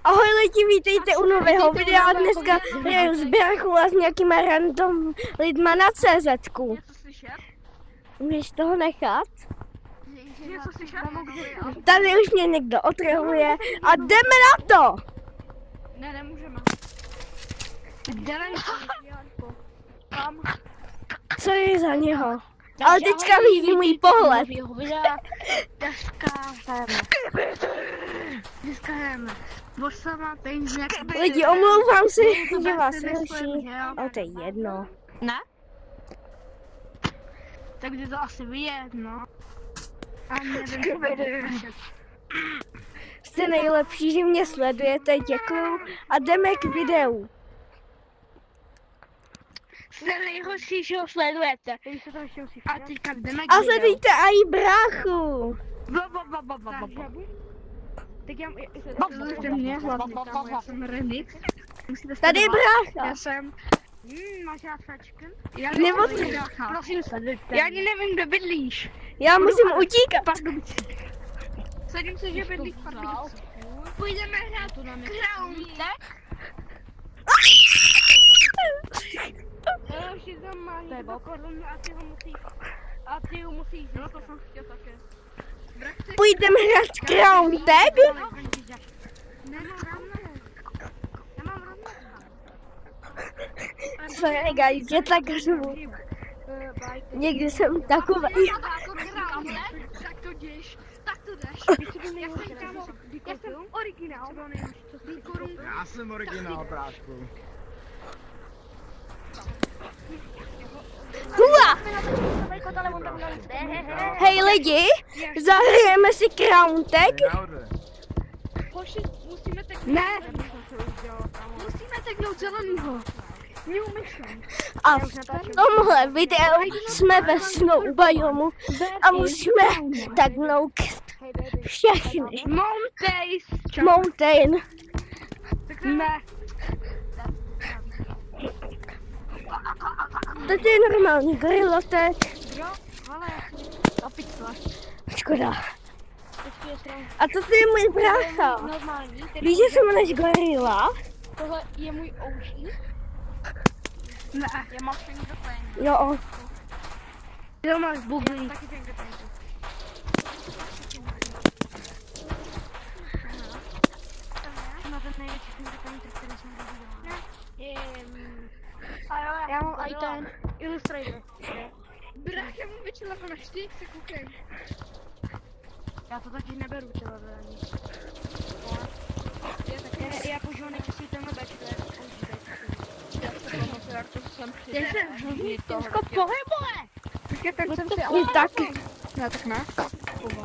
Ahoj lidi, vítejte u nového videa. Dneska hraju s Bráchou a s nějakýma random lidma na CZ-ku. Můžeš toho nechat? Tady už mě někdo otrhuje a jdeme na to! Ne, nemůžeme. Jdeme tam. Co je za něho? Ale teďka vidí můj pohled. Dneska jdeme. Borsama, peníze. Lidi, omlouvám se, že vás ruší. Ale to je jedno. Ne? Tak je to asi jedno. A nevím, Jste nejlepší, že mě sledujete, děkuju. A jdeme k videu. Jste nejhorší, že ho sledujete. A teďka jdeme k A videu. sledujte i Bráchu. Tak já mě hlavně, já jsem Remix. Tady je Brácha. Já jsem... máš rásačky? Nebo ty. Prosím, sledujte. Já ani nevím, kde bydlíš. Já musím utíkat. Pardubice. Sadím se, že bydlíš v Pardubice. Půjdeme hrát Crowtek. Ještě tam má někdo korun a ty ho musíš. No to jsem chtěl také. Půjdeme hrát Crowtek? Nemám rovnou. Sorry guys, je tak řvu. Někdy jsem takový. Tak to jdeš. Tak to jdeš. Já jsem originál. Já jsem originál, brášku. Hua! Hej lidi, zahrajeme si Crowtek. Hoši, musíme teknout. Ne! Musíme teknout zelenýho. A v tomhle videu jsme ve snow biomu a musíme taknout všechny. Mountain. Ne. Toto je normální gorilotek. Škoda. A toto je můj brácha. Víš, že se jmenuješ Gorila? Tohle je můj OG. Ne, já mám fingerprint. Jo. Jo, máš bublí. Taky fingerprint. No ten největší fingerprint, který jsem viděla. Já mám i ten Illustrator. Brach, já mám větší level na 4, se koukej. Já to taky neberu, ty levely. Já používám nejčastěji tenhle backflare. Já jsem hrozně těžko pohybuje! Je tak. No tak ne.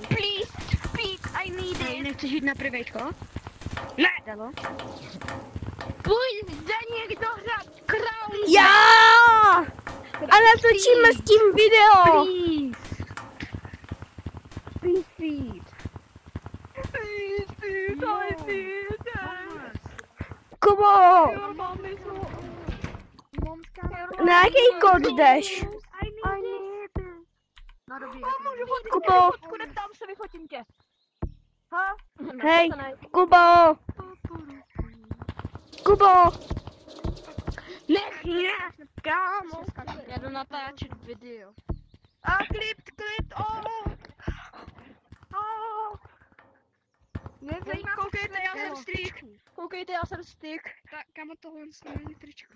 Please, I need it. Nechceš jít na privátko? Ne! Dalo? Půjď, jde někdo hrát Crown! Já! A natočíme s tím video. Kubo, na jaký kód jdeš? Kubo, Tam se vyfotím tě. hej, Kubo. Kubo. Nech mě, kámo. Já jdu natáčet video. A klip, Koukejte, já jsem styk. Tak, kámo, tohle není tričko.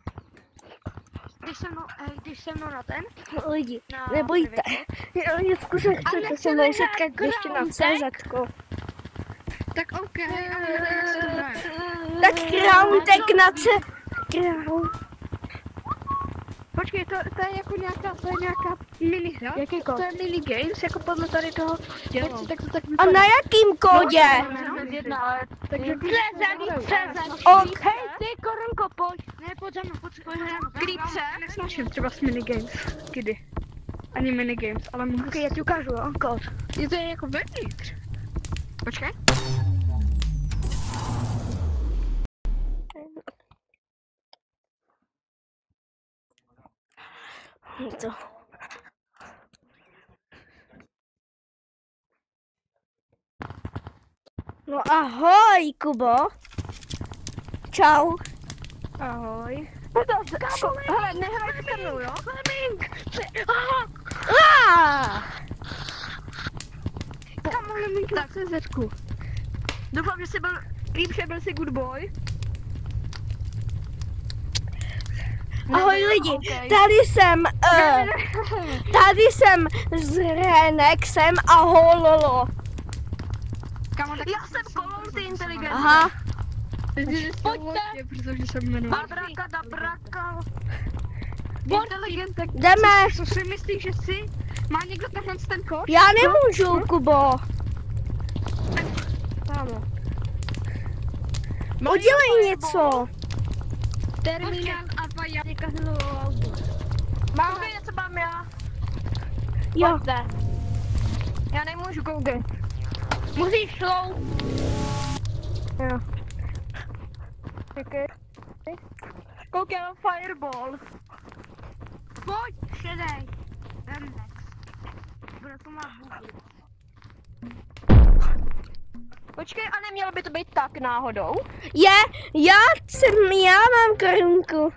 Jdeš se mnou na ten? Lidi, nebojte. Zkusím chcete se mnou setkat ještě na CZ-ku. Tak OK, Tak Crowtek na Crown. Počkej, to je jako nějaká minihra. Jaký kód? To je minigames, jako podle tady toho věci, tak to tak A na jakým kódě? Takže hej, ty korunko, pojď. Ne, pojď za mnou, pojď hrát. Klípce. Nesnáším třeba s minigames. Kdy? Ani minigames, ale můžu. Ok, já ti ukážu, jo, kód. Je to jako vevnitř. Počkej. To. No ahoj, Kubo. Čau. Ahoj. Kámo, Hele, nehraj se mnou, jo? Fleming! Kámo, Fleming na CZku. Doufám, že jsi byl líp, že byl jsi good boy. Ahoj lidi, Okay. tady jsem s Renexem a Hololo. Kámo, tak já jsem Kolou, ty inteligentní. Aha. Pojďte! Protože jsem jmenoval. Abraka. Inteligentek. Jdeme. Co si myslíš, že jsi? Má někdo tenhle ten koš? Já nemůžu, Kubo. Kámo. Udělej něco. Terminál a 2 jablka z nového autu. Mám kde něco mám já? Jo. Pojďte. Já nemůžu koukat. Musíš šlou. Jo. Čekaj. Koukám fireball. Pojď, šedej. Remlex. Bude to má buchy. Počkej, a nemělo by to být tak náhodou? Já mám korunku.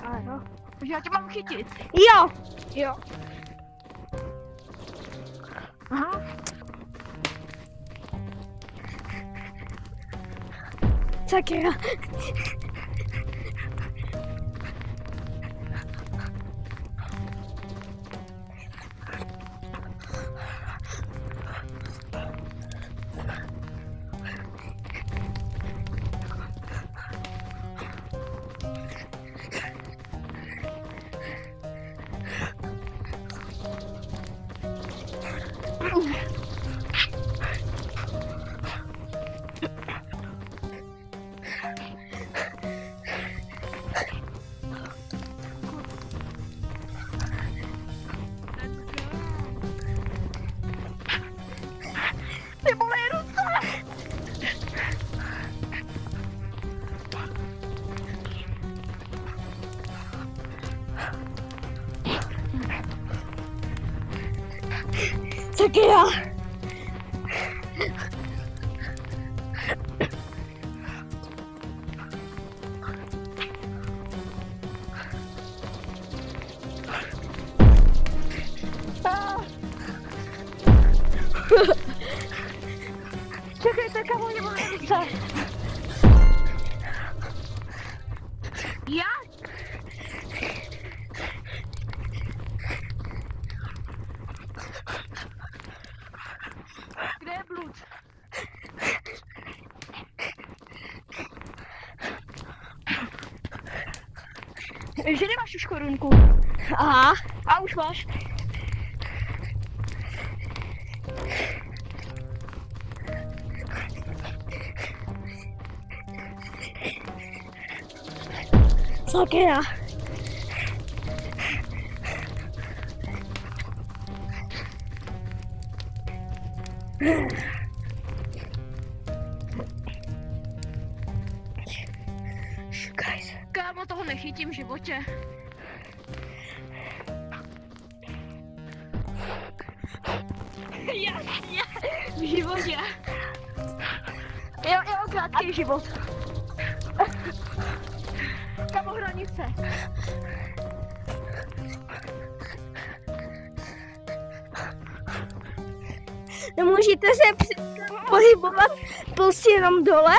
Ano. Že já tě mám chytit. Jo. Jo. Aha. Sakra. Ty bolej ruce! Sakra. Čekajte, kamo, mě bolej ruce. Jak? Kde je blud? Že nemáš už korunku. Aha. A už máš. Sakra. Šukaj se. Kámo, toho nechytím v životě. Jasně, v životě. Já mám krátký život. Kámo, hranice. Nemůžete se pohybovat prostě jenom dole?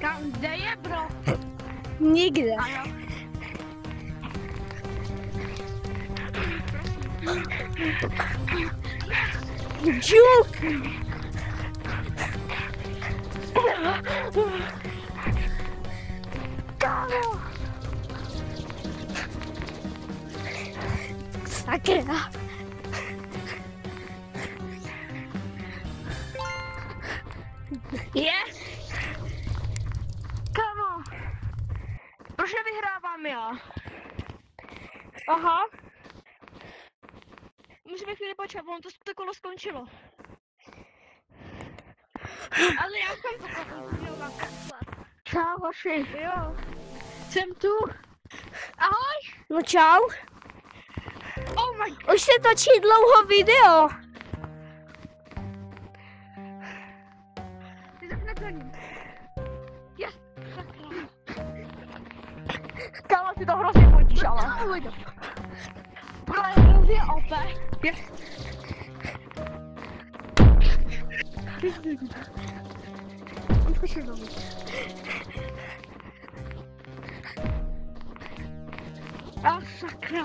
Kam, kde je, bro? Nikde. Ano. Juk. Kámo. Sakra. Yes! Kámo. Proč nevyhrávám já? Aha. Musíme chvíli počkat, ono to kolo skončilo. Ale já jsem to měl. Čau, hoši. Jo. Jsem tu. Ahoj. No čau. Oh my god. Už se točí dlouho video. Ty tak nekoním. Yes. Kámo, ty to hrozně fotíš, ale. Ale hrozně opět. Yes. On skočil do mě. A sakra.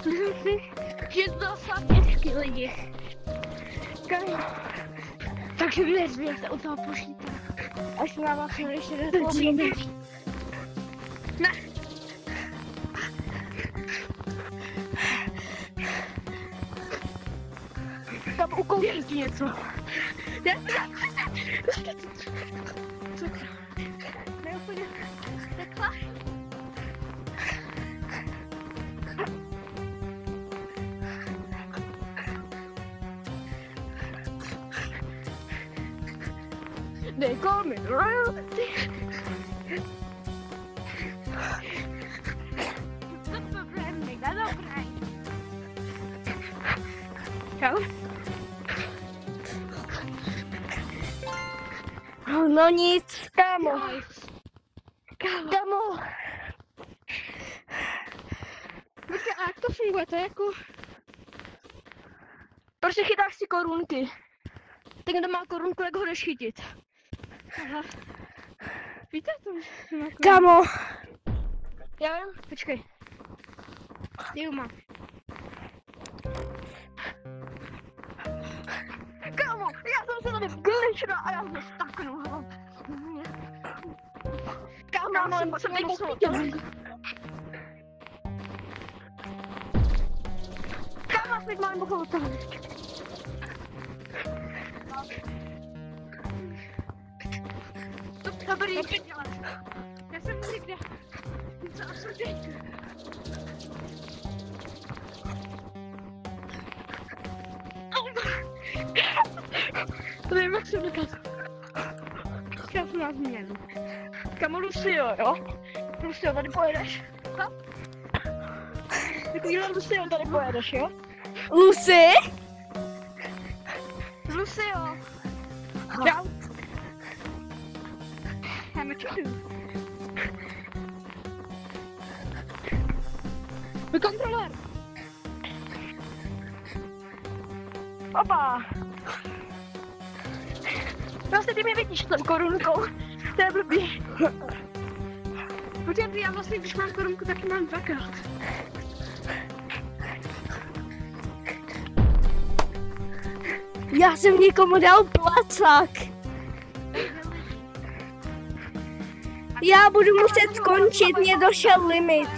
Myslím si, že to jsou těžký lidi. Takže vy se u toho pošlíte. Až na vás ještě dotočíme. Ne. Tam ukoukej ti něco. Ne? Ne úplně takhle. They call me royalty. Čau. No nic. Kámo. Kámo. Počkej, a jak to funguje? To je jako... Prostě chytáš si korunky. Ten, kdo má korunku, jak ho jdeš chytit. Aha. Víte to? Kámo. Já vím, počkej. Ty ju máš. Kámo, já jsem se tady vgličila a já jsem staknul. Kámo, ale jsem nejmusel. Kámo, teď mám bohu otázky. Dobrý. Já jsem někde. Co absolutně. To nevím, jak jsem dokázal. Já jsem na změnu. Kamo, Lucio, jo? Lucio, tady pojedeš. Co? Takovýhle Lucio, tady pojedeš, jo? Lucy? Lucio. Čau. Já nečuju. Vy kontroler. Opa. Vlastně ty mě vidíš s tou korunkou. To je blbý. Protože já vlastně, když mám korunku, tak ji mám dvakrát. Já jsem někomu dal placák. Já budu muset skončit, mě došel limit.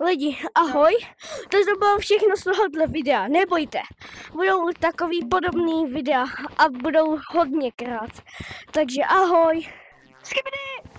Lidi, ahoj. To bylo všechno z tohohle videa. Nebojte, budou takový podobný videa a budou hodněkrát. Takže ahoj. Skibidi!